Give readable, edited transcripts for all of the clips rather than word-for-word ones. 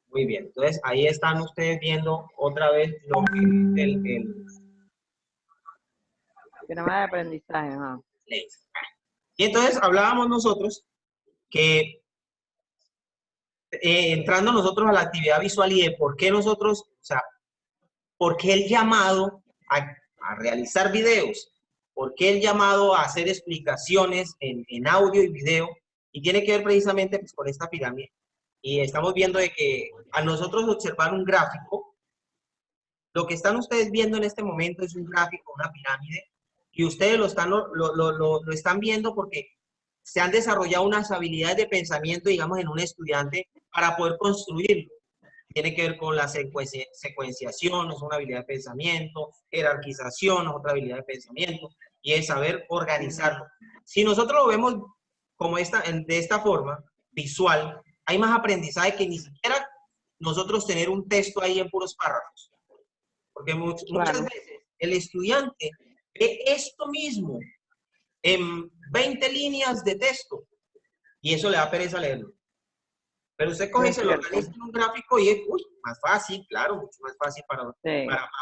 Muy bien, entonces ahí están ustedes viendo otra vez lo que es el Programa de aprendizaje, ajá. ley. Y entonces hablábamos nosotros que entrando nosotros a la actividad visual y de por qué nosotros, o sea, por qué el llamado a realizar videos, por qué el llamado a hacer explicaciones en audio y video, y tiene que ver precisamente pues, con esta pirámide. Y estamos viendo de que a nosotros observar un gráfico, lo que están ustedes viendo en este momento es un gráfico, una pirámide, y ustedes lo están viendo porque se han desarrollado unas habilidades de pensamiento, digamos, en un estudiante para poder construirlo. Tiene que ver con la secuenciación, es una habilidad de pensamiento, jerarquización, es otra habilidad de pensamiento, y es saber organizarlo. Si nosotros lo vemos como de esta forma, visual, hay más aprendizaje que ni siquiera nosotros tener un texto ahí en puros párrafos. Porque muchas veces el estudiante ve esto mismo en 20 líneas de texto y eso le da pereza leerlo. Pero usted coge y se lo organiza en un gráfico y es más fácil, claro, mucho más fácil para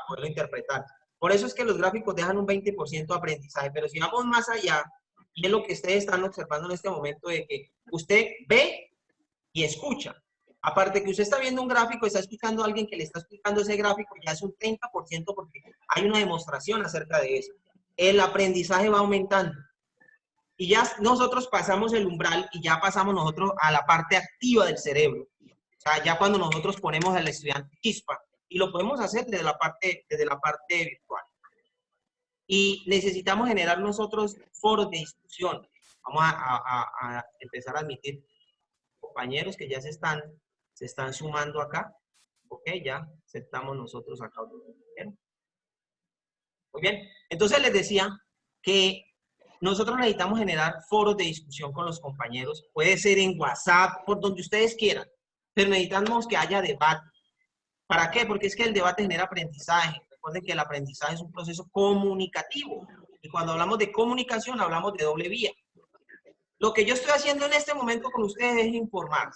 poderlo interpretar. Por eso es que los gráficos dejan un 20% de aprendizaje, pero si vamos más allá, y es lo que ustedes están observando en este momento, de que usted ve y escucha. Aparte que usted está viendo un gráfico, está escuchando a alguien que le está explicando ese gráfico, ya es un 30% porque hay una demostración acerca de eso. El aprendizaje va aumentando. Y ya nosotros pasamos el umbral y ya pasamos nosotros a la parte activa del cerebro. O sea, ya cuando nosotros ponemos al estudiante chispa, y lo podemos hacer desde la parte virtual. Y necesitamos generar nosotros foros de discusión. Vamos a empezar a admitir compañeros que ya se están sumando acá. Ok, ya aceptamos nosotros acá. Muy bien, entonces les decía que nosotros necesitamos generar foros de discusión con los compañeros. Puede ser en WhatsApp, por donde ustedes quieran, pero necesitamos que haya debate. ¿Para qué? Porque es que el debate genera aprendizaje. Recuerden que el aprendizaje es un proceso comunicativo. Y cuando hablamos de comunicación, hablamos de doble vía. Lo que yo estoy haciendo en este momento con ustedes es informar,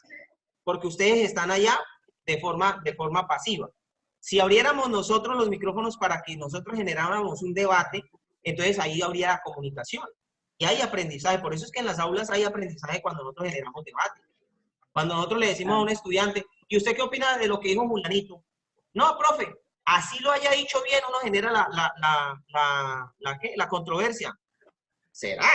porque ustedes están allá de forma pasiva. Si abriéramos nosotros los micrófonos para que nosotros generáramos un debate, entonces ahí habría comunicación y hay aprendizaje. Por eso es que en las aulas hay aprendizaje cuando nosotros generamos debate. Cuando nosotros le decimos a un estudiante, ¿y usted qué opina de lo que dijo Julianito? No, profe, así lo haya dicho bien, uno genera la controversia. ¿Será?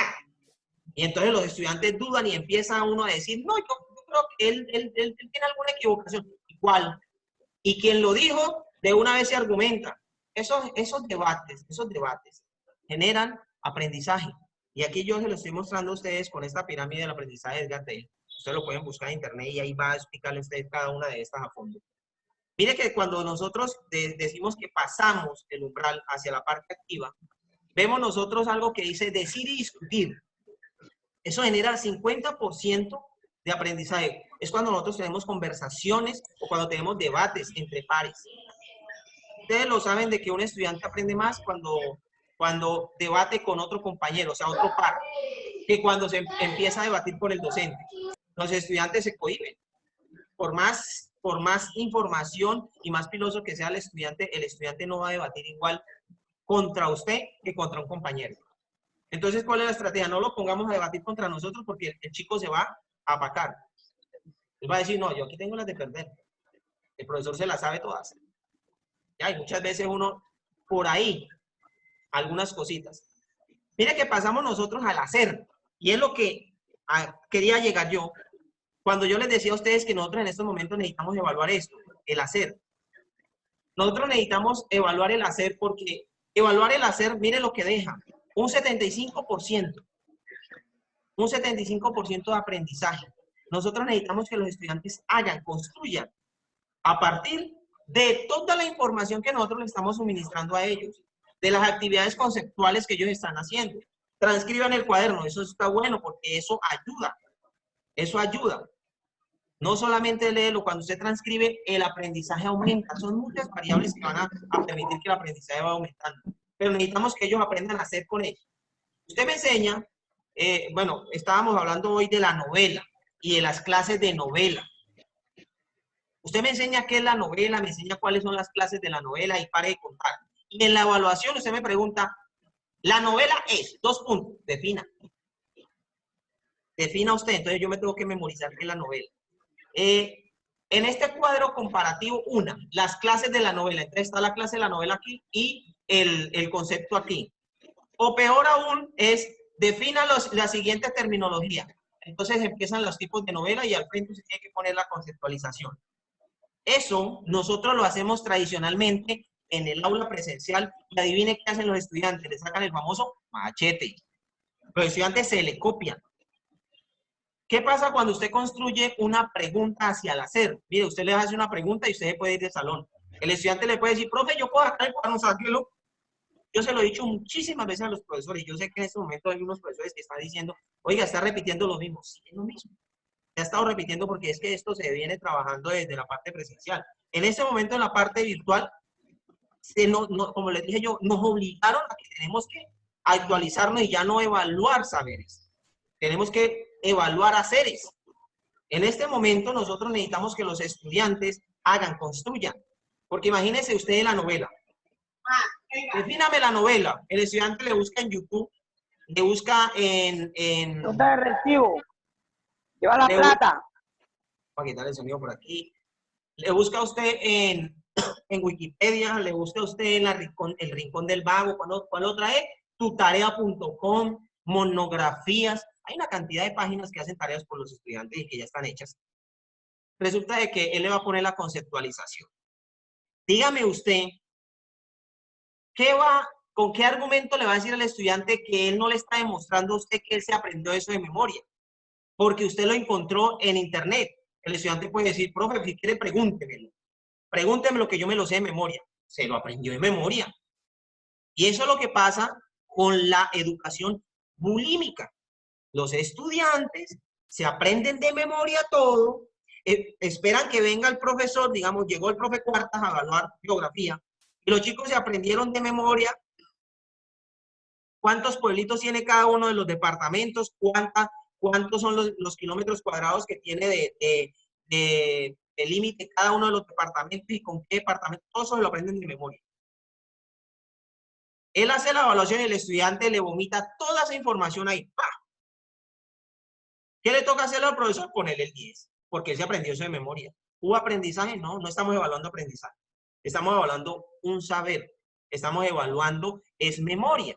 Y entonces los estudiantes dudan y empieza uno a decir, no, yo creo que él tiene alguna equivocación. ¿Cuál? Y quien lo dijo, de una vez se argumenta. Esos debates generan aprendizaje. Y aquí yo se lo estoy mostrando a ustedes con esta pirámide del aprendizaje de Edgar Dale. Ustedes lo pueden buscar en internet y ahí va a explicarle a ustedes cada una de estas a fondo. Mire que cuando nosotros decimos que pasamos el umbral hacia la parte activa, vemos nosotros algo que dice decir y discutir. Eso genera 50% de aprendizaje. Es cuando nosotros tenemos conversaciones o cuando tenemos debates entre pares. Ustedes lo saben de que un estudiante aprende más cuando debate con otro compañero, o sea, otro par, que cuando se empieza a debatir con el docente. Los estudiantes se cohíben. Por más información y más piloso que sea el estudiante no va a debatir igual contra usted que contra un compañero. Entonces, ¿cuál es la estrategia? No lo pongamos a debatir contra nosotros porque el chico se va a apacar. Él va a decir, no, yo aquí tengo las de perder. El profesor se las sabe todas. Ya, y muchas veces uno, por ahí, algunas cositas. Mire que pasamos nosotros al hacer. Y es lo que quería llegar yo. Cuando yo les decía a ustedes que nosotros en estos momentos necesitamos evaluar esto, el hacer. Nosotros necesitamos evaluar el hacer porque evaluar el hacer, mire lo que deja. Un 75%. Un 75% de aprendizaje. Nosotros necesitamos que los estudiantes hagan, construyan, a partir de toda la información que nosotros le estamos suministrando a ellos, de las actividades conceptuales que ellos están haciendo. Transcriban el cuaderno, eso está bueno porque eso ayuda. Eso ayuda. No solamente léelo, cuando usted transcribe, el aprendizaje aumenta. Son muchas variables que van a permitir que el aprendizaje vaya aumentando. Pero necesitamos que ellos aprendan a hacer con ello. Usted me enseña, bueno, estábamos hablando hoy de la novela y de las clases de novela. Usted me enseña qué es la novela, me enseña cuáles son las clases de la novela y pare de contar. Y en la evaluación usted me pregunta, la novela es, 2 puntos, defina. Defina usted, entonces yo me tengo que memorizar qué es la novela. En este cuadro comparativo, las clases de la novela. Entonces está la clase de la novela aquí y el concepto aquí. O peor aún es, defina la siguiente terminología. Entonces empiezan los tipos de novela y al frente se tiene que poner la conceptualización. Eso nosotros lo hacemos tradicionalmente en el aula presencial y adivine qué hacen los estudiantes, le sacan el famoso machete. Los estudiantes se le copian. ¿Qué pasa cuando usted construye una pregunta hacia el hacer? Mire, usted le hace una pregunta y usted puede ir del salón. El estudiante le puede decir, profe, yo puedo sacar el cuaderno, sáquelo. Yo se lo he dicho muchísimas veces a los profesores. Yo sé que en este momento hay unos profesores que están diciendo, oiga, está repitiendo lo mismo. Sí, es lo mismo. Se ha estado repitiendo porque es que esto se viene trabajando desde la parte presencial. En este momento, en la parte virtual, como les dije yo, nos obligaron a que tenemos que actualizarnos y ya no evaluar saberes. Tenemos que evaluar haceres. En este momento, nosotros necesitamos que los estudiantes hagan, construyan. Porque imagínese usted en la novela. Defíname la novela. El estudiante le busca en YouTube, le busca en No te recibo. Lleva la plata. Voy a quitar el sonido por aquí. Le busca a usted en Wikipedia, le busca a usted en el Rincón del Vago. ¿Cuál otra es? Tutarea.com, monografías. Hay una cantidad de páginas que hacen tareas por los estudiantes y que ya están hechas. Resulta de que él le va a poner la conceptualización. Dígame usted, ¿con qué argumento le va a decir al estudiante que él no le está demostrando a usted que él se aprendió eso de memoria? Porque usted lo encontró en internet. El estudiante puede decir, profe, si quiere, pregúntemelo. Pregúntemelo que yo me lo sé de memoria. Se lo aprendió de memoria. Y eso es lo que pasa con la educación bulímica. Los estudiantes se aprenden de memoria todo, esperan que venga el profesor, digamos, llegó el profe Cuartas a evaluar geografía, y los chicos se aprendieron de memoria cuántos pueblitos tiene cada uno de los departamentos, cuántos son los kilómetros cuadrados que tiene de límite cada uno de los departamentos y con qué departamento, todo eso se lo aprenden de memoria. Él hace la evaluación y el estudiante le vomita toda esa información ahí. ¡Pah! ¿Qué le toca hacerle al profesor? Ponerle el 10, porque él se aprendió eso de memoria. ¿Hubo aprendizaje? No, no estamos evaluando aprendizaje. Estamos evaluando un saber. Estamos evaluando es memoria.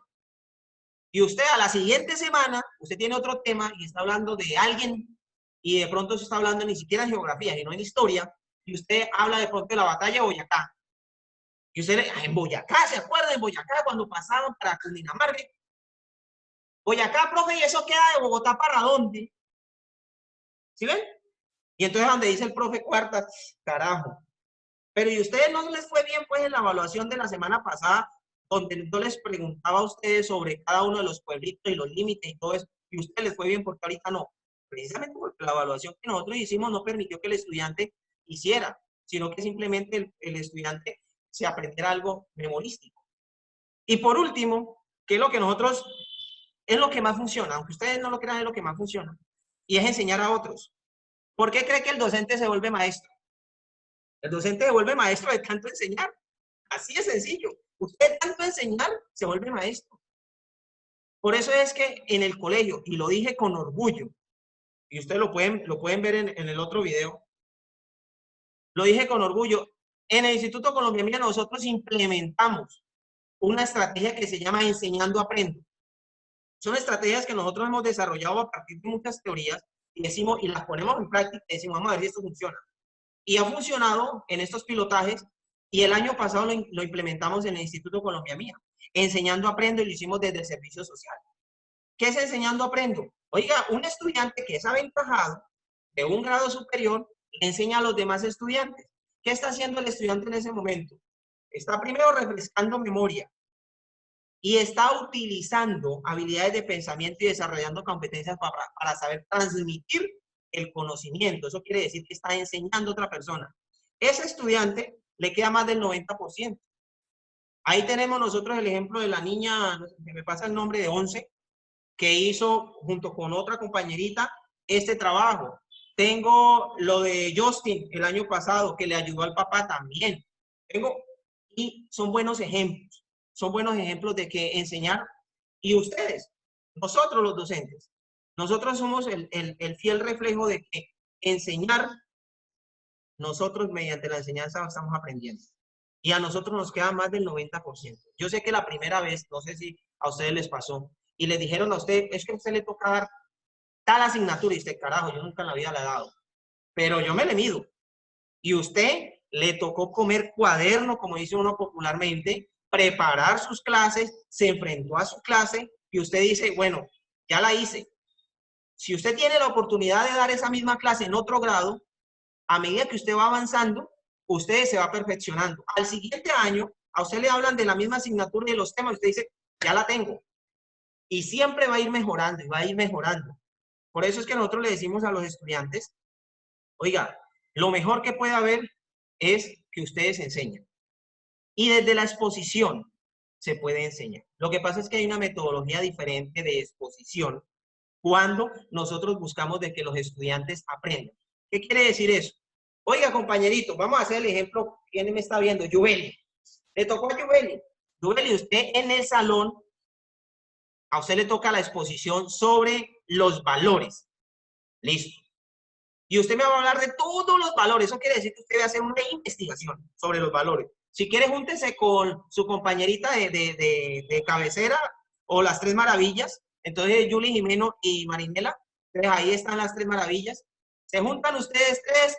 Y usted a la siguiente semana, usted tiene otro tema y está hablando de alguien y de pronto se está hablando ni siquiera en geografía, sino en historia, y usted habla de pronto de la batalla de Boyacá. Y usted, en Boyacá, ¿se acuerda de Boyacá cuando pasaban para Cundinamarca? Boyacá, profe, ¿y eso queda de Bogotá para dónde? ¿Sí ven? Y entonces donde dice el profe Cuartas, carajo. Pero ¿y ustedes no les fue bien pues en la evaluación de la semana pasada, donde yo les preguntaba a ustedes sobre cada uno de los pueblitos y los límites y todo eso, y a ustedes les fue bien porque ahorita no? Precisamente porque la evaluación que nosotros hicimos no permitió que el estudiante hiciera, sino que simplemente el estudiante se aprendiera algo memorístico. Y por último, que es lo que nosotros, es lo que más funciona, aunque ustedes no lo crean, es lo que más funciona, y es enseñar a otros. ¿Por qué cree que el docente se vuelve maestro? El docente se vuelve maestro de tanto enseñar. Así de sencillo. Usted tanto enseñar, se vuelve maestro. Por eso es que en el colegio, y lo dije con orgullo, y ustedes lo pueden ver en el otro video, lo dije con orgullo, en el Instituto Colombia nosotros implementamos una estrategia que se llama Enseñando Aprendo. Son estrategias que nosotros hemos desarrollado a partir de muchas teorías y decimos, y las ponemos en práctica y decimos, vamos a ver si esto funciona. Y ha funcionado en estos pilotajes y el año pasado lo implementamos en el Instituto Colombia Mía. Enseñando Aprendo y lo hicimos desde el servicio social. ¿Qué es Enseñando Aprendo? Oiga, un estudiante que es aventajado de un grado superior le enseña a los demás estudiantes. ¿Qué está haciendo el estudiante en ese momento? Está primero refrescando memoria y está utilizando habilidades de pensamiento y desarrollando competencias para saber transmitir el conocimiento. Eso quiere decir que está enseñando a otra persona. Ese estudiante le queda más del 90%. Ahí tenemos nosotros el ejemplo de la niña, que me pasa el nombre, de 11, que hizo junto con otra compañerita este trabajo. Tengo lo de Justin el año pasado, que le ayudó al papá también. Y son buenos ejemplos de que enseñar. Y ustedes, nosotros los docentes, nosotros somos el fiel reflejo de que enseñar, nosotros mediante la enseñanza estamos aprendiendo. Y a nosotros nos queda más del 90%. Yo sé que la primera vez, no sé si a ustedes les pasó, y les dijeron a usted, es que a usted le toca dar tal asignatura, y usted, carajo, yo nunca en la vida la he dado. Pero yo me le mido. Y usted le tocó comer cuaderno, como dice uno popularmente, preparar sus clases, se enfrentó a su clase, y usted dice, bueno, ya la hice. Si usted tiene la oportunidad de dar esa misma clase en otro grado, a medida que usted va avanzando, usted se va perfeccionando. Al siguiente año, a usted le hablan de la misma asignatura y de los temas, y usted dice, ya la tengo. Y siempre va a ir mejorando y va a ir mejorando. Por eso es que nosotros le decimos a los estudiantes, oiga, lo mejor que puede haber es que ustedes enseñen. Y desde la exposición se puede enseñar. Lo que pasa es que hay una metodología diferente de exposición cuando nosotros buscamos de que los estudiantes aprendan. ¿Qué quiere decir eso? Oiga, compañerito, vamos a hacer el ejemplo. ¿Quién me está viendo? Yubeli. Le tocó a Yubeli. Yubeli, usted en el salón, a usted le toca la exposición sobre los valores. Listo. Y usted me va a hablar de todos los valores. Eso quiere decir que usted va a hacer una investigación sobre los valores. Si quiere, júntese con su compañerita de cabecera o las Tres Maravillas. Entonces, Julie, Jimeno y Marinela. Entonces, ahí están las Tres Maravillas. Se juntan ustedes tres,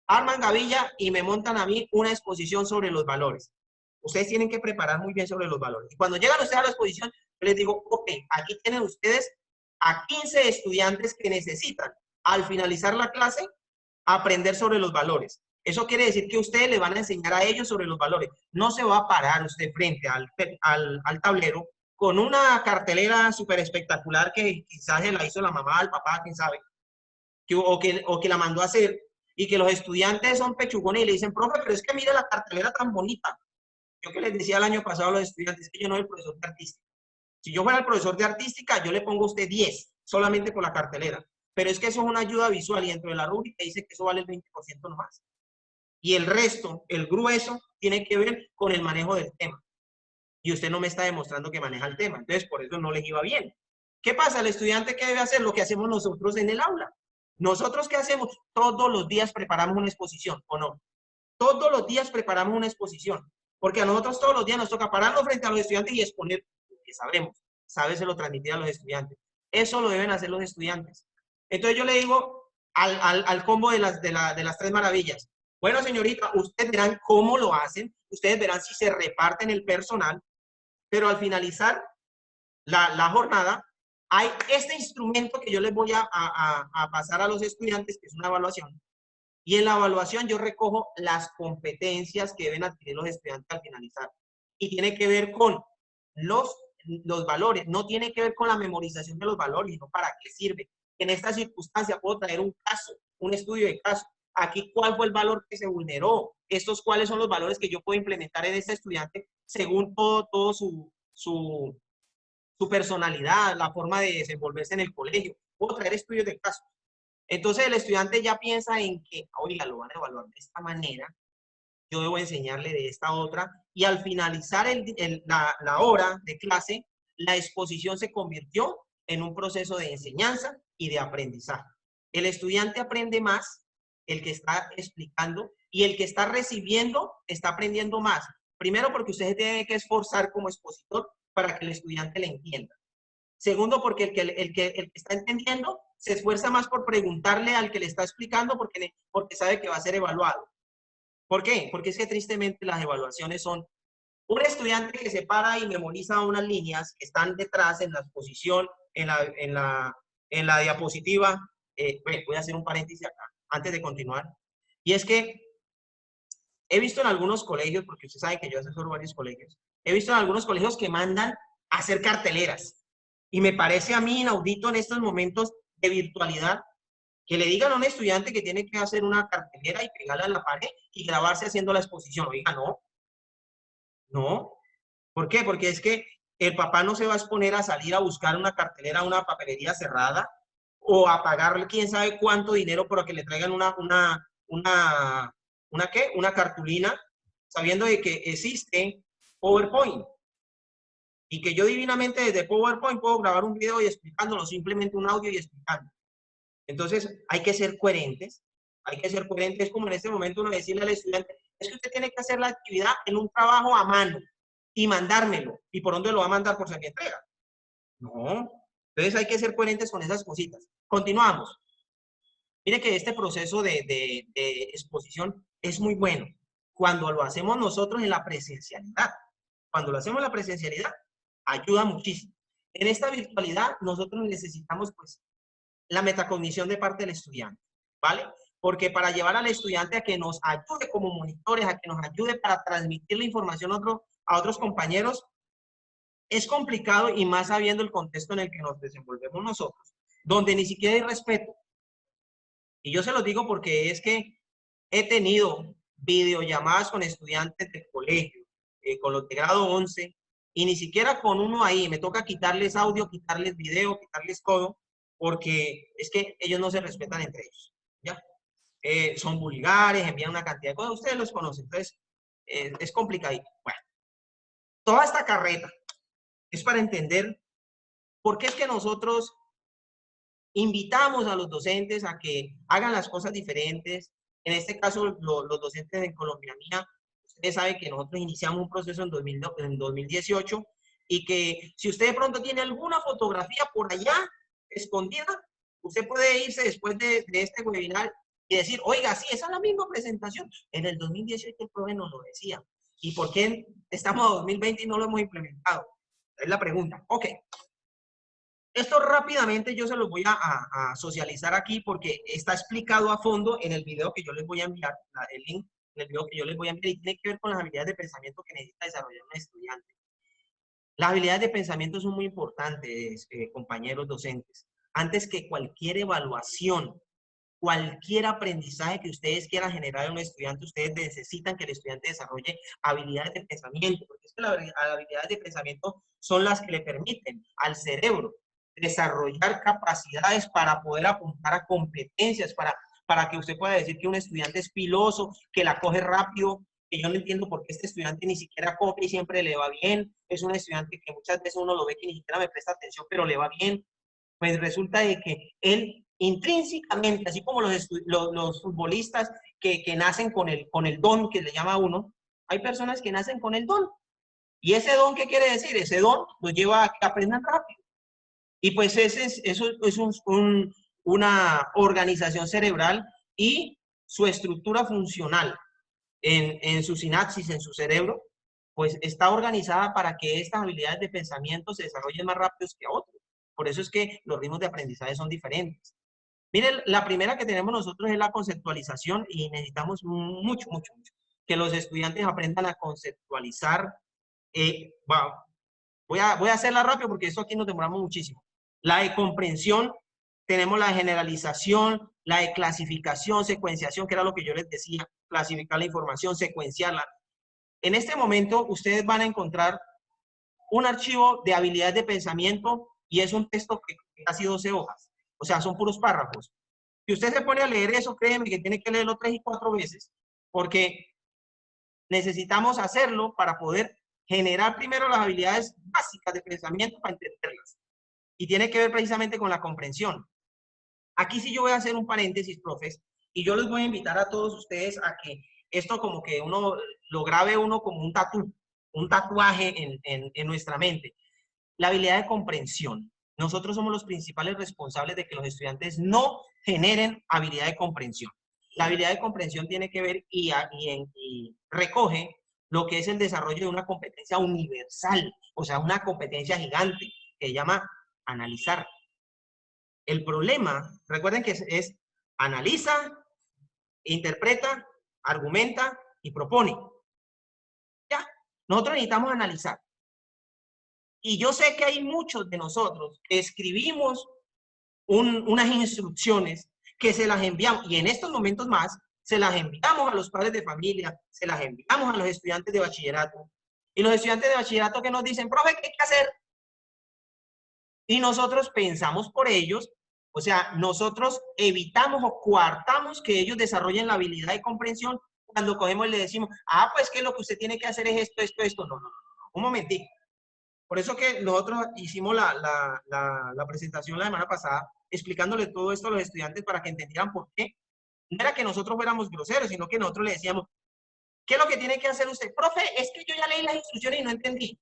arman gavilla y me montan a mí una exposición sobre los valores. Ustedes tienen que preparar muy bien sobre los valores. Y cuando llegan ustedes a la exposición, yo les digo, ok, aquí tienen ustedes a 15 estudiantes que necesitan, al finalizar la clase, aprender sobre los valores. Eso quiere decir que ustedes le van a enseñar a ellos sobre los valores. No se va a parar usted frente al tablero con una cartelera súper espectacular que quizás se la hizo la mamá, el papá, quién sabe, o que la mandó a hacer, y que los estudiantes son pechugones y le dicen, profe, pero es que mire la cartelera tan bonita. Yo que les decía el año pasado a los estudiantes que yo no soy el profesor de artística. Si yo fuera el profesor de artística, yo le pongo a usted 10, solamente por la cartelera. Pero es que eso es una ayuda visual y dentro de la rúbrica dice que eso vale el 20% nomás. Y el resto, el grueso, tiene que ver con el manejo del tema. Y usted no me está demostrando que maneja el tema. Entonces, por eso no les iba bien. ¿Qué pasa? El estudiante, ¿qué debe hacer? Lo que hacemos nosotros en el aula. ¿Nosotros qué hacemos? Todos los días preparamos una exposición, ¿o no? Todos los días preparamos una exposición. Porque a nosotros todos los días nos toca pararnos frente a los estudiantes y exponer lo que sabemos. Sabérselo transmitir a los estudiantes. Eso lo deben hacer los estudiantes. Entonces yo le digo al combo de las Tres Maravillas, bueno, señorita, ustedes verán cómo lo hacen, ustedes verán si se reparten el personal, pero al finalizar la jornada, hay este instrumento que yo les voy a pasar a los estudiantes, que es una evaluación. Y en la evaluación yo recojo las competencias que deben adquirir los estudiantes al finalizar. Y tiene que ver con los valores, no tiene que ver con la memorización de los valores, sino para qué sirve. En esta circunstancia puedo traer un caso, un estudio de caso. Aquí, ¿cuál fue el valor que se vulneró? Estos, ¿cuáles son los valores que yo puedo implementar en este estudiante según todo su personalidad, la forma de desenvolverse en el colegio? Puedo traer estudios de caso. Entonces el estudiante ya piensa en que, oiga, lo van a evaluar de esta manera, yo debo enseñarle de esta otra, y al finalizar la hora de clase, la exposición se convirtió en un proceso de enseñanza y de aprendizaje. El estudiante aprende más, el que está explicando, y el que está recibiendo está aprendiendo más. Primero, porque usted se tiene que esforzar como expositor para que el estudiante le entienda. Segundo, porque el que está entendiendo se esfuerza más por preguntarle al que le está explicando porque sabe que va a ser evaluado. ¿Por qué? Porque es que tristemente las evaluaciones son un estudiante que se para y memoriza unas líneas que están detrás en la exposición, en la diapositiva. Voy a hacer un paréntesis acá, antes de continuar. Y es que he visto en algunos colegios, porque usted sabe que yo asesoro varios colegios, he visto en algunos colegios que mandan a hacer carteleras. Y me parece a mí inaudito en estos momentos de virtualidad que le digan a un estudiante que tiene que hacer una cartelera y pegarla en la pared y grabarse haciendo la exposición. Oiga, no. No. ¿Por qué? Porque es que el papá no se va a exponer a salir a buscar una cartelera a una papelería cerrada o a pagarle quién sabe cuánto dinero para que le traigan una cartulina, sabiendo de que existe PowerPoint y que yo divinamente desde PowerPoint puedo grabar un video y explicándolo, simplemente un audio y explicando. Entonces, hay que ser coherentes. Hay que ser coherentes. Es como en este momento uno decirle al estudiante, es que usted tiene que hacer la actividad en un trabajo a mano y mandármelo. ¿Y por dónde lo va a mandar? Por entrega. No. Entonces, hay que ser coherentes con esas cositas. Continuamos. Mire que este proceso de exposición es muy bueno cuando lo hacemos nosotros en la presencialidad. Cuando lo hacemos en la presencialidad, ayuda muchísimo. En esta virtualidad, nosotros necesitamos, pues, la metacognición de parte del estudiante, ¿vale? Porque para llevar al estudiante a que nos ayude como monitores, a que nos ayude para transmitir la información a otros compañeros, es complicado y más sabiendo el contexto en el que nos desenvolvemos nosotros, donde ni siquiera hay respeto. Y yo se los digo porque es que he tenido videollamadas con estudiantes del colegio, con los de grado 11, y ni siquiera con uno ahí. Me toca quitarles audio, quitarles video, quitarles todo, porque es que ellos no se respetan entre ellos, ¿ya? Son vulgares, envían una cantidad de cosas. Ustedes los conocen, entonces es complicadito. Bueno, toda esta carreta es para entender por qué es que nosotros invitamos a los docentes a que hagan las cosas diferentes. En este caso, los docentes en Colombianía, ustedes saben que nosotros iniciamos un proceso en 2018 y que si usted de pronto tiene alguna fotografía por allá escondida, usted puede irse después de este webinar y decir, oiga, sí, esa es la misma presentación. En el 2018 el profe nos lo decía. ¿Y por qué estamos en 2020 y no lo hemos implementado? Es la pregunta. Ok. Esto rápidamente yo se los voy a socializar aquí porque está explicado a fondo en el video que yo les voy a enviar, el link en el video que yo les voy a enviar y tiene que ver con las habilidades de pensamiento que necesita desarrollar un estudiante. Las habilidades de pensamiento son muy importantes, compañeros docentes. Antes que cualquier evaluación, cualquier aprendizaje que ustedes quieran generar en un estudiante, ustedes necesitan que el estudiante desarrolle habilidades de pensamiento, porque es que las habilidades de pensamiento son las que le permiten al cerebro desarrollar capacidades para poder apuntar a competencias, para que usted pueda decir que un estudiante es piloso, que la coge rápido, que yo no entiendo por qué este estudiante ni siquiera copia y siempre le va bien. Es un estudiante que muchas veces uno lo ve que ni siquiera me presta atención, pero le va bien. Pues resulta de que él intrínsecamente, así como los futbolistas que nacen con el don que le llama a uno, hay personas que nacen con el don. ¿Y ese don qué quiere decir? Ese don los lleva a que aprendan rápido. Y pues eso es una organización cerebral y su estructura funcional en su sinapsis, en su cerebro, pues está organizada para que estas habilidades de pensamiento se desarrollen más rápido que otros. Por eso es que los ritmos de aprendizaje son diferentes. Miren, la primera que tenemos nosotros es la conceptualización y necesitamos mucho que los estudiantes aprendan a conceptualizar. Wow. Voy a hacerla rápido porque esto aquí nos demoramos muchísimo. La de comprensión, tenemos la de generalización, la de clasificación, secuenciación, que era lo que yo les decía, clasificar la información, secuenciarla. En este momento, ustedes van a encontrar un archivo de habilidades de pensamiento y es un texto que casi 12 hojas. O sea, son puros párrafos. Si usted se pone a leer eso, créeme que tiene que leerlo 3 y 4 veces, porque necesitamos hacerlo para poder generar primero las habilidades básicas de pensamiento para entenderlas. Y tiene que ver precisamente con la comprensión. Aquí sí yo voy a hacer un paréntesis, profes, y yo les voy a invitar a todos ustedes a que esto como que uno lo grabe uno como un tatuaje en nuestra mente. La habilidad de comprensión. Nosotros somos los principales responsables de que los estudiantes no generen habilidad de comprensión. La habilidad de comprensión tiene que ver y recoge lo que es el desarrollo de una competencia universal, o sea, una competencia gigante que se llama analizar. El problema, recuerden que es analiza, interpreta, argumenta y propone. Ya, nosotros necesitamos analizar. Y yo sé que hay muchos de nosotros que escribimos unas instrucciones que se las enviamos, y en estos momentos más, se las enviamos a los padres de familia, se las enviamos a los estudiantes de bachillerato. Y los estudiantes de bachillerato que nos dicen, profe, ¿qué hay que hacer? Y nosotros pensamos por ellos O sea, nosotros evitamos o coartamos que ellos desarrollen la habilidad de comprensión cuando cogemos y le decimos, ah, pues que lo que usted tiene que hacer es esto, esto, esto. No, no, no, no. Un momentito. Por eso que nosotros hicimos la presentación la semana pasada, explicándole todo esto a los estudiantes para que entendieran por qué. No era que nosotros fuéramos groseros, sino que nosotros le decíamos, ¿qué es lo que tiene que hacer usted? Profe, es que yo ya leí las instrucciones y no entendí.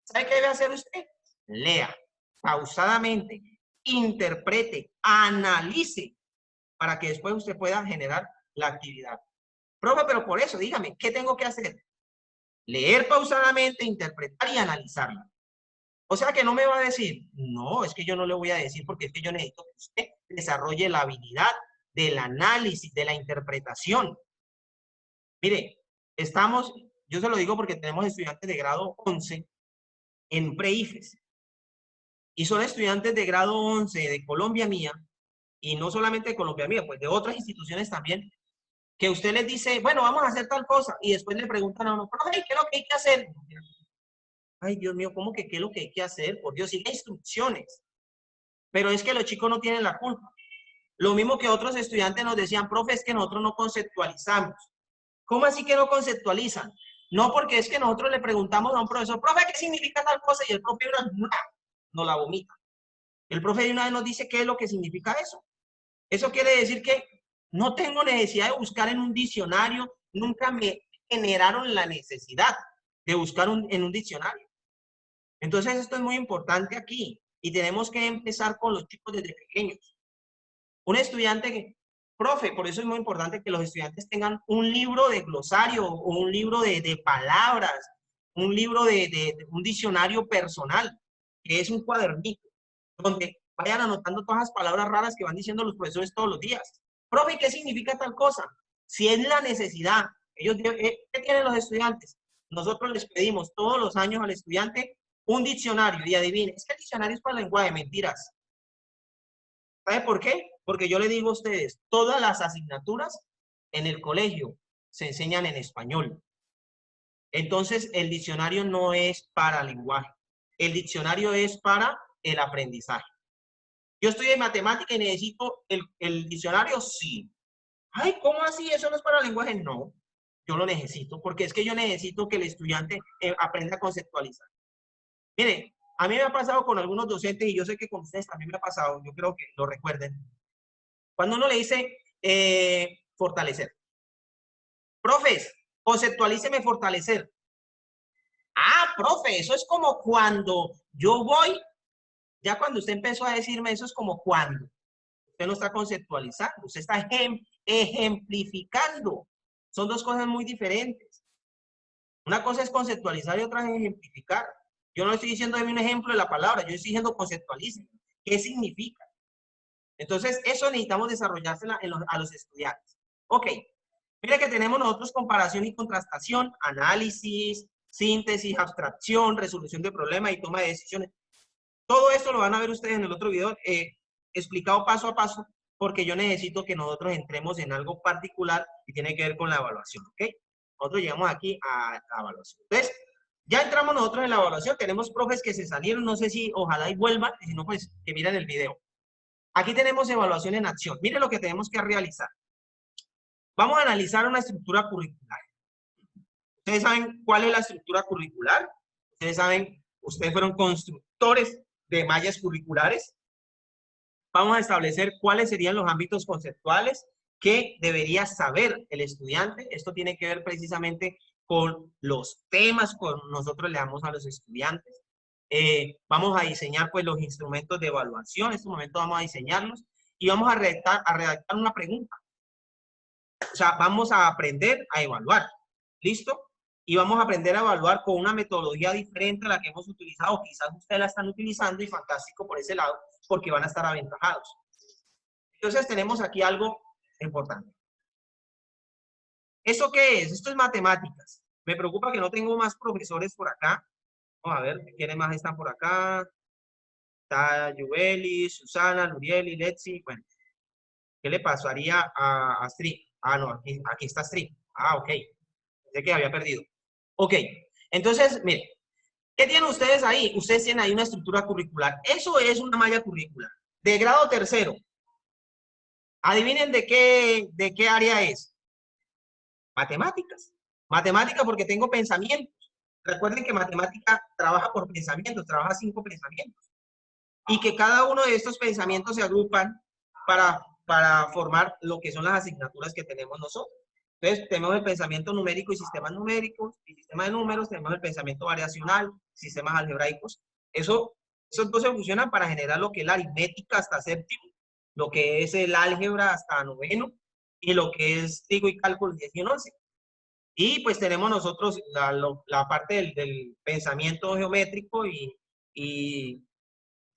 ¿Sabe qué debe hacer usted? Lea pausadamente, interprete, analice, para que después usted pueda generar la actividad. Profe, pero por eso, dígame, ¿qué tengo que hacer? Leer pausadamente, interpretar y analizarla. O sea que no me va a decir, no, es que yo no le voy a decir porque es que yo necesito que usted desarrolle la habilidad del análisis, de la interpretación. Mire, yo se lo digo porque tenemos estudiantes de grado 11 en pre-IFES. Y son estudiantes de grado 11 de Colombia mía, y no solamente de Colombia mía, pues de otras instituciones también, que usted les dice, bueno, vamos a hacer tal cosa, y después le preguntan a uno, profe, ¿qué es lo que hay que hacer? Ay, Dios mío, ¿cómo que qué es lo que hay que hacer? Por Dios, sigue instrucciones. Pero es que los chicos no tienen la culpa. Lo mismo que otros estudiantes nos decían, profe, es que nosotros no conceptualizamos. ¿Cómo así que no conceptualizan? No, porque es que nosotros le preguntamos a un profesor, profe, ¿qué significa tal cosa? Y el profe no la vomita. El profe de una vez nos dice qué es lo que significa eso. Eso quiere decir que no tengo necesidad de buscar en un diccionario, nunca me generaron la necesidad de buscar en un diccionario. Entonces esto es muy importante aquí y tenemos que empezar con los chicos desde pequeños. Un estudiante que, profe, por eso es muy importante que los estudiantes tengan un libro de glosario o un libro de palabras, un libro un diccionario personal, que es un cuadernito, donde vayan anotando todas las palabras raras que van diciendo los profesores todos los días. Profe, ¿qué significa tal cosa? Si es la necesidad, ¿qué tienen los estudiantes? Nosotros les pedimos todos los años al estudiante un diccionario y adivinen, es que el diccionario es para el lenguaje, mentiras. ¿Sabe por qué? Porque yo le digo a ustedes, todas las asignaturas en el colegio se enseñan en español. Entonces, el diccionario no es para lenguaje. El diccionario es para el aprendizaje. Yo estoy en matemática y necesito el diccionario, sí. Ay, ¿cómo así? ¿Eso no es para lenguaje? No, yo lo necesito, porque es que yo necesito que el estudiante aprenda a conceptualizar. Mire, a mí me ha pasado con algunos docentes, y yo sé que con ustedes también me ha pasado, yo creo que lo recuerden. Cuando uno le dice fortalecer. Profes, conceptualíceme fortalecer. Ah, profe, eso es como cuando yo voy, ya cuando usted empezó a decirme eso es como cuando. Usted no está conceptualizando, usted está ejemplificando. Son dos cosas muy diferentes. Una cosa es conceptualizar y otra es ejemplificar. Yo no estoy diciendo un ejemplo de la palabra, yo estoy diciendo conceptualice. ¿Qué significa? Entonces, eso necesitamos desarrollársela a los estudiantes. Ok, mire que tenemos nosotros comparación y contrastación, análisis, síntesis, abstracción, resolución de problemas y toma de decisiones. Todo esto lo van a ver ustedes en el otro video explicado paso a paso, porque yo necesito que nosotros entremos en algo particular y tiene que ver con la evaluación, ¿ok? Nosotros llegamos aquí a la evaluación. Entonces, ya entramos nosotros en la evaluación, tenemos profes que se salieron, no sé si ojalá y vuelvan, y si no, pues que miren el video. Aquí tenemos evaluación en acción. Miren lo que tenemos que realizar. Vamos a analizar una estructura curricular. ¿Ustedes saben cuál es la estructura curricular? Ustedes saben, ustedes fueron constructores de mallas curriculares. Vamos a establecer cuáles serían los ámbitos conceptuales que debería saber el estudiante. Esto tiene que ver precisamente con los temas que nosotros le damos a los estudiantes. Vamos a diseñar pues los instrumentos de evaluación. En este momento vamos a diseñarlos y vamos a redactar una pregunta. O sea, vamos a aprender a evaluar. ¿Listo? Y vamos a aprender a evaluar con una metodología diferente a la que hemos utilizado. Quizás ustedes la están utilizando y fantástico por ese lado, porque van a estar aventajados. Entonces tenemos aquí algo importante. ¿Eso qué es? Esto es matemáticas. Me preocupa que no tengo más profesores por acá. Vamos a ver, ¿quiénes más están por acá? Está Yubeli, Susana, Lurieli, Letzi. Bueno, ¿qué le pasaría a Astrid? Ah, no, aquí está Astrid. Ah, ok. Pensé que había perdido. Ok, entonces, miren, ¿qué tienen ustedes ahí? Ustedes tienen ahí una estructura curricular. Eso es una malla curricular. De grado tercero, Adivinen de qué área es. Matemáticas. Matemática porque tengo pensamientos. Recuerden que matemática trabaja por pensamientos, trabaja 5 pensamientos. Y que cada uno de estos pensamientos se agrupan para formar lo que son las asignaturas que tenemos nosotros. Entonces, tenemos el pensamiento numérico y sistemas numéricos, y sistema de números, tenemos el pensamiento variacional, sistemas algebraicos. Esos entonces funcionan para generar lo que es la aritmética hasta séptimo, lo que es el álgebra hasta noveno, y lo que es trigo y cálculo 10 y 11. Y pues tenemos nosotros la parte del pensamiento geométrico y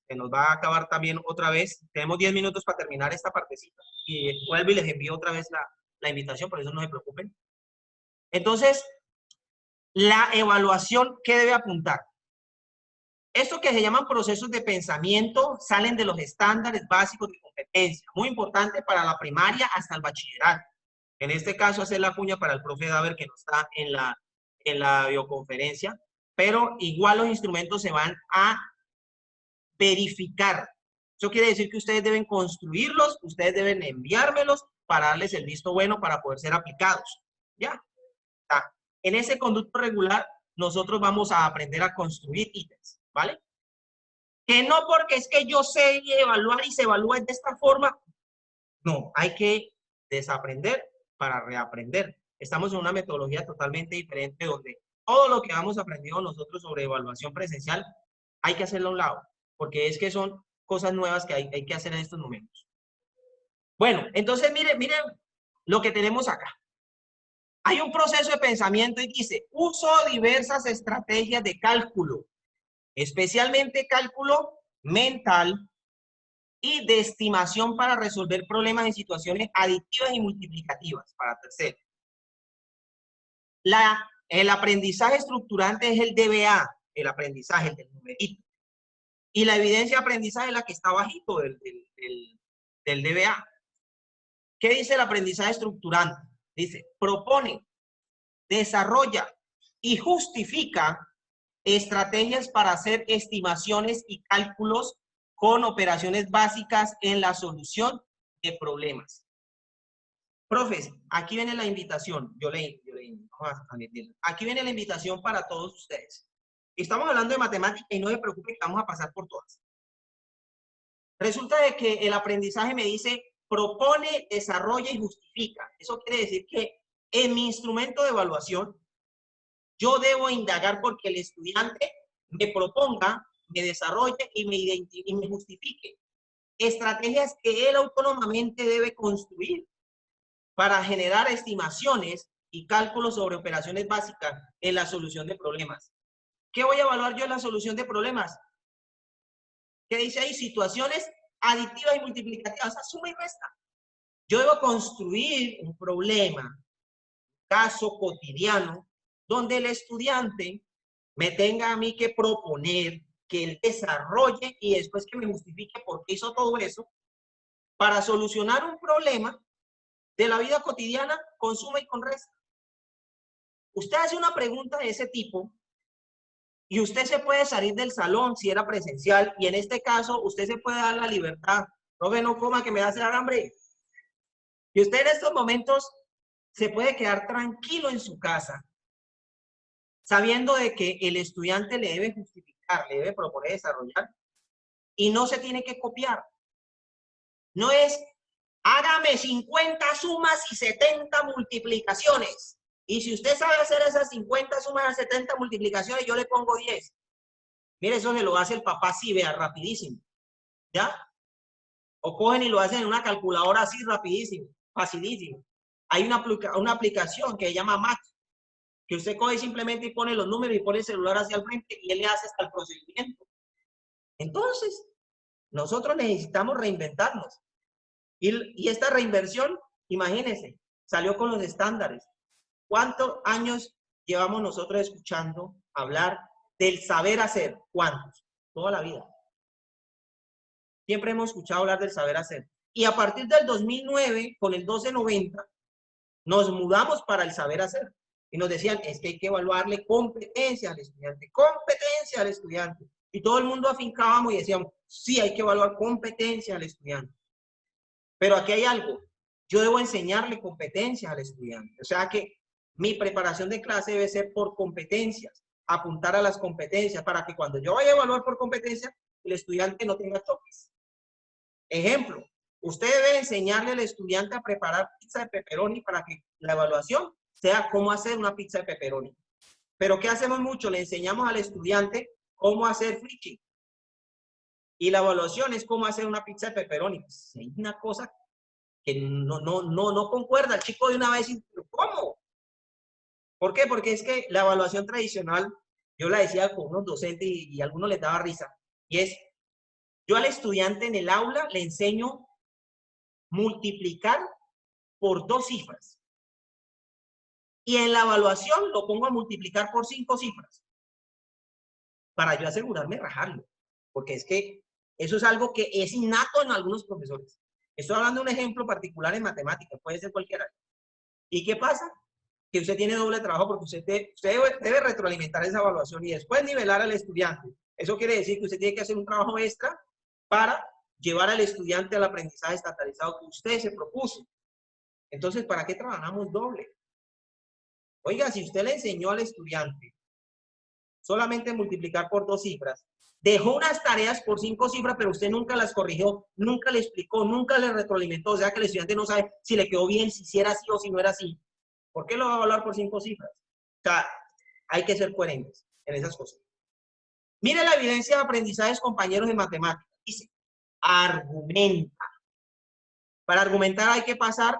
se nos va a acabar también otra vez. Tenemos 10 minutos para terminar esta partecita. Y vuelvo y les envío otra vez la invitación, por eso no se preocupen. Entonces, la evaluación, ¿qué debe apuntar? Esto que se llaman procesos de pensamiento salen de los estándares básicos de competencia. Muy importante para la primaria hasta el bachillerato. En este caso, hacer la cuña para el profe Daver, que no está en la videoconferencia. Pero igual los instrumentos se van a verificar. Eso quiere decir que ustedes deben construirlos, ustedes deben enviármelos para darles el visto bueno para poder ser aplicados. ¿Ya? En ese conducto regular, nosotros vamos a aprender a construir ítems, ¿vale? Que no porque es que yo sé evaluar y se evalúa de esta forma. No, hay que desaprender para reaprender. Estamos en una metodología totalmente diferente donde todo lo que hemos aprendido nosotros sobre evaluación presencial hay que hacerlo a un lado, porque es que son cosas nuevas que hay que hacer en estos momentos. Bueno, entonces miren lo que tenemos acá. Hay un proceso de pensamiento y dice, uso diversas estrategias de cálculo, especialmente cálculo mental y de estimación para resolver problemas en situaciones aditivas y multiplicativas, para tercero. El aprendizaje estructurante es el DBA, el aprendizaje, el del numerito. Y la evidencia de aprendizaje es la que está bajito del DBA. ¿Qué dice el aprendizaje estructurante? Dice, propone, desarrolla y justifica estrategias para hacer estimaciones y cálculos con operaciones básicas en la solución de problemas. Profes, aquí viene la invitación. Aquí viene la invitación para todos ustedes. Estamos hablando de matemática y no se preocupen que vamos a pasar por todas. Resulta de que el aprendizaje me dice propone, desarrolla y justifica. Eso quiere decir que en mi instrumento de evaluación yo debo indagar porque el estudiante me proponga, me desarrolle y me justifique estrategias que él autónomamente debe construir para generar estimaciones y cálculos sobre operaciones básicas en la solución de problemas. ¿Qué voy a evaluar yo en la solución de problemas? ¿Qué dice ahí? Situaciones aditivas y multiplicativas, o sea, suma y resta. Yo debo construir un problema, caso cotidiano, donde el estudiante me tenga a mí que proponer que él desarrolle y después que me justifique por qué hizo todo eso para solucionar un problema de la vida cotidiana con suma y con resta. Usted hace una pregunta de ese tipo y usted se puede salir del salón si era presencial y en este caso usted se puede dar la libertad. Profe, no coma que me hace dar hambre. Y usted en estos momentos se puede quedar tranquilo en su casa sabiendo de que el estudiante le debe justificar, le debe proponer desarrollar y no se tiene que copiar. No es, hágame 50 sumas y 70 multiplicaciones. Y si usted sabe hacer esas 50 sumas y 70 multiplicaciones, yo le pongo 10. Mire, eso se lo hace el papá así, vea, rapidísimo. ¿Ya? O cogen y lo hacen en una calculadora así rapidísimo, facilísimo. Hay una aplicación que se llama Max, que usted coge simplemente y pone los números y pone el celular hacia el frente y él le hace hasta el procedimiento. Entonces, nosotros necesitamos reinventarnos. Y esta reinversión, imagínense, salió con los estándares. ¿Cuántos años llevamos nosotros escuchando hablar del saber hacer? ¿Cuántos? Toda la vida. Siempre hemos escuchado hablar del saber hacer. Y a partir del 2009, con el 1290, nos mudamos para el saber hacer. Y nos decían, es que hay que evaluarle competencia al estudiante, competencia al estudiante. Y todo el mundo afincábamos y decíamos, sí, hay que evaluar competencia al estudiante. Pero aquí hay algo. Yo debo enseñarle competencias al estudiante. O sea que mi preparación de clase debe ser por competencias, apuntar a las competencias para que cuando yo vaya a evaluar por competencias, el estudiante no tenga choques. Ejemplo, usted debe enseñarle al estudiante a preparar pizza de pepperoni para que la evaluación sea cómo hacer una pizza de pepperoni. Pero ¿qué hacemos mucho? Le enseñamos al estudiante cómo hacer frichi. Y la evaluación es cómo hacer una pizza de pepperoni. Pues, hay una cosa que no concuerda. El chico de una vez dice, ¿cómo? ¿Por qué? Porque es que la evaluación tradicional, yo la decía con unos docentes y a algunos les daba risa. Y es, yo al estudiante en el aula le enseño multiplicar por 2 cifras. Y en la evaluación lo pongo a multiplicar por 5 cifras. Para yo asegurarme de rajarlo. Porque es que eso es algo que es innato en algunos profesores. Estoy hablando de un ejemplo particular en matemáticas, puede ser cualquiera. ¿Y qué pasa? Que usted tiene doble trabajo porque usted debe retroalimentar esa evaluación y después nivelar al estudiante. Eso quiere decir que usted tiene que hacer un trabajo extra para llevar al estudiante al aprendizaje estatalizado que usted se propuso. Entonces, ¿para qué trabajamos doble? Oiga, si usted le enseñó al estudiante solamente multiplicar por 2 cifras, dejó unas tareas por 5 cifras, pero usted nunca las corrigió, nunca le explicó, nunca le retroalimentó, o sea que el estudiante no sabe si le quedó bien, si era así o si no era así. ¿Por qué lo va a evaluar por 5 cifras? O sea, hay que ser coherentes en esas cosas. Mire la evidencia de aprendizajes compañeros de matemáticas. Dice, argumenta. Para argumentar hay que pasar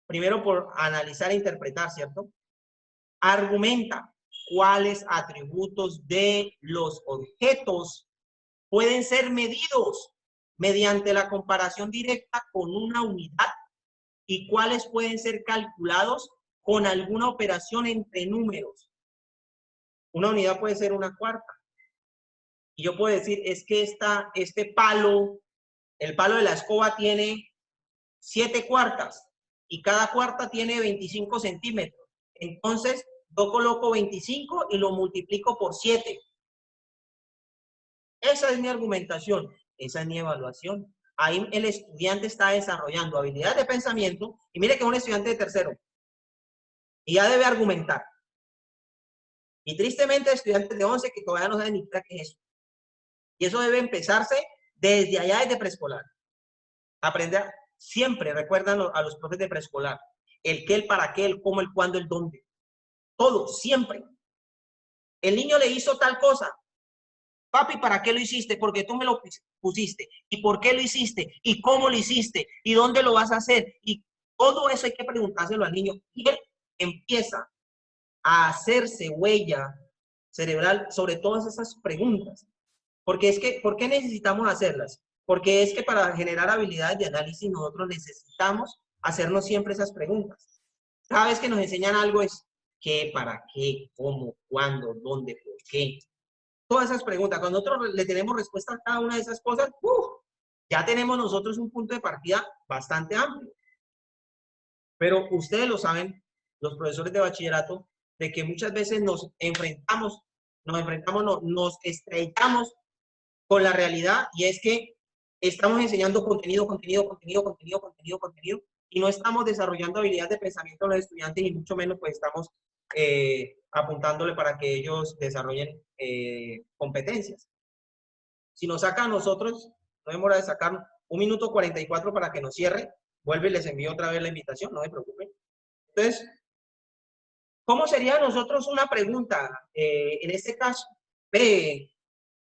primero por analizar e interpretar, ¿cierto? Argumenta cuáles atributos de los objetos pueden ser medidos mediante la comparación directa con una unidad y cuáles pueden ser calculados con alguna operación entre números. Una unidad puede ser una cuarta. Y yo puedo decir, es que este palo, el palo de la escoba tiene 7 cuartas y cada cuarta tiene 25 centímetros. Entonces, yo coloco 25 y lo multiplico por 7. Esa es mi argumentación, esa es mi evaluación. Ahí el estudiante está desarrollando habilidades de pensamiento y mire que es un estudiante de tercero y ya debe argumentar. Y tristemente estudiantes de 11 que todavía no saben ni qué es eso. Y eso debe empezarse desde allá, desde preescolar. Aprender siempre, recuerdan a los profes de preescolar, el qué, el para qué, el cómo, el cuándo, el dónde. Todo, siempre. El niño le hizo tal cosa. Papi, ¿para qué lo hiciste? Porque tú me lo pusiste. ¿Y por qué lo hiciste? ¿Y cómo lo hiciste? ¿Y dónde lo vas a hacer? Y todo eso hay que preguntárselo al niño. Y él empieza a hacerse huella cerebral sobre todas esas preguntas. Porque es que, ¿por qué necesitamos hacerlas? Porque es que para generar habilidades de análisis nosotros necesitamos hacernos siempre esas preguntas. Cada vez que nos enseñan algo es ¿qué, para qué, cómo, cuándo, dónde, por qué? Todas esas preguntas. Cuando nosotros le tenemos respuesta a cada una de esas cosas, ya tenemos nosotros un punto de partida bastante amplio. Pero ustedes lo saben, los profesores de bachillerato, de que muchas veces nos estrellamos con la realidad y es que estamos enseñando contenido y no estamos desarrollando habilidades de pensamiento a los estudiantes y mucho menos pues estamos apuntándole para que ellos desarrollen competencias. Si nos saca a nosotros, no demora de sacar 1 minuto 44 para que nos cierre, vuelve y les envío otra vez la invitación, no se preocupen. Entonces, ¿cómo sería nosotros una pregunta? En este caso,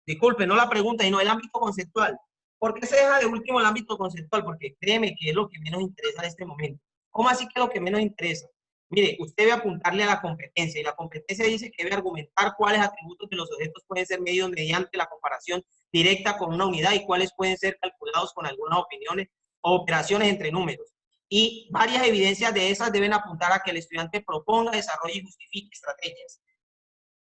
disculpe, no la pregunta, sino el ámbito conceptual. ¿Por qué se deja de último el ámbito conceptual? Porque créeme que es lo que menos interesa en este momento. ¿Cómo así que es lo que menos interesa? Mire, usted debe apuntarle a la competencia y la competencia dice que debe argumentar cuáles atributos de los objetos pueden ser medidos mediante la comparación directa con una unidad y cuáles pueden ser calculados con algunas opiniones o operaciones entre números. Y varias evidencias de esas deben apuntar a que el estudiante proponga, desarrolle y justifique estrategias.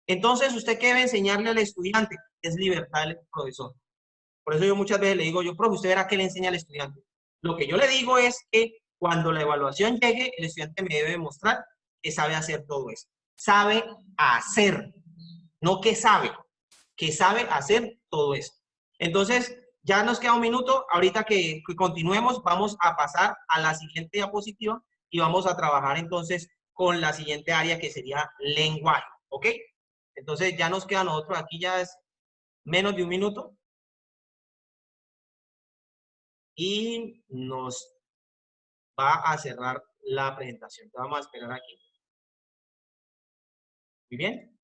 Entonces, ¿usted qué debe enseñarle al estudiante? Es libertad del profesor. Por eso yo muchas veces le digo, profe, ¿usted verá qué le enseña al estudiante? Lo que yo le digo es que cuando la evaluación llegue, el estudiante me debe demostrar que sabe hacer todo eso. Sabe hacer, no que sabe hacer todo eso. Entonces, Ya nos queda un minuto. Ahorita que continuemos, vamos a pasar a la siguiente diapositiva y vamos a trabajar entonces con la siguiente área que sería lenguaje. ¿Ok? Entonces ya nos queda a nosotros aquí ya es menos de un minuto. Y nos va a cerrar la presentación. Vamos a esperar aquí. Muy bien.